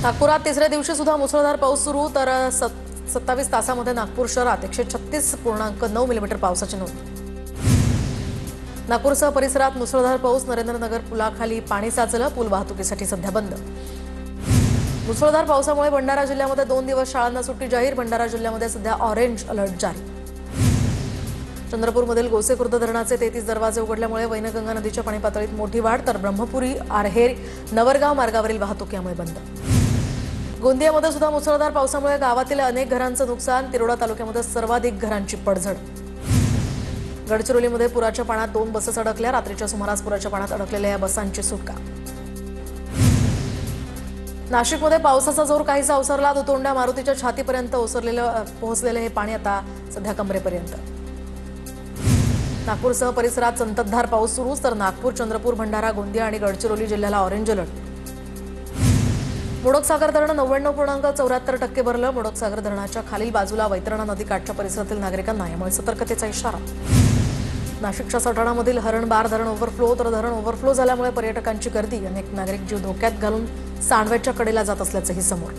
नागपुरात तिसऱ्या दिवशी सुद्धा मुसळधार पाऊस सुरू तर 27 तासांमध्ये नागपूर शहरात 136.9 मिलीमीटर पावसाची नोंद। नागपूरसह परिसरात मुसळधार पाऊस। नरेंद्रनगर पुलाखाली पाणी साचलं, पूल वाहतुकीसाठी सध्या बंद। मुसळधार पावसामुळे भंडारा जिल्ह्यामध्ये 2 दिवस शाळांना सुट्टी जाहीर। भंडारा जिल्ह्यामध्ये सध्या ऑरेंज अलर्ट जारी। चंद्रपूरमधील गोसेखुर्द धरणाचे 33 दरवाजे उघडल्यामुळे वैनगंगा नदीच्या पाणी पातळीत मोठी वाढ तर ब्रह्मपुरी आहेर नवरगाव मार्गावरील वाहतूक यामुळे बंद। गोंदियामध्ये सुद्धा मुसळधार पावसामुळे गावातील अनेक घरांचं नुकसान। तिरोडा तालुक्यामध्ये सर्वाधिक घरांची पडझड। गडचिरोलीमध्ये पुराच्या पाण्यात 2 बसेस अडकल्या। रात्रीच्या सुमारास पुराच्या पाण्यात अडकलेल्या या बसांची सुटका। नाशिकमध्ये पावसाचा जोर काहीसा ओसरला। दुतोंड्या मारुतीच्या छातीपर्यंत पोहोचलेले हे पाणी आता सध्या कमरेपर्यंत। नागपूरसह परिसरात संततधार पाऊस सुरू तर नागपूर, चंद्रपूर, भंडारा, गोंदिया आणि गडचिरोली जिल्ह्याला ऑरेंज अलर्ट। मोडकसागर धरण 99.74% भरलं। मोडकसागर धरणाच्या खालील बाजूला वैतरणा नदीकाठच्या परिसरातील नागरिकांना यामुळे सतर्कतेचा इशारा। नाशिकच्या सटाणामधील हरणबार धरण ओव्हरफ्लो तर धरण ओव्हरफ्लो झाल्यामुळे पर्यटकांची गर्दी। अनेक नागरिक जीव धोक्यात घालून सांडव्याच्या कडेला जात असल्याचंही समोर।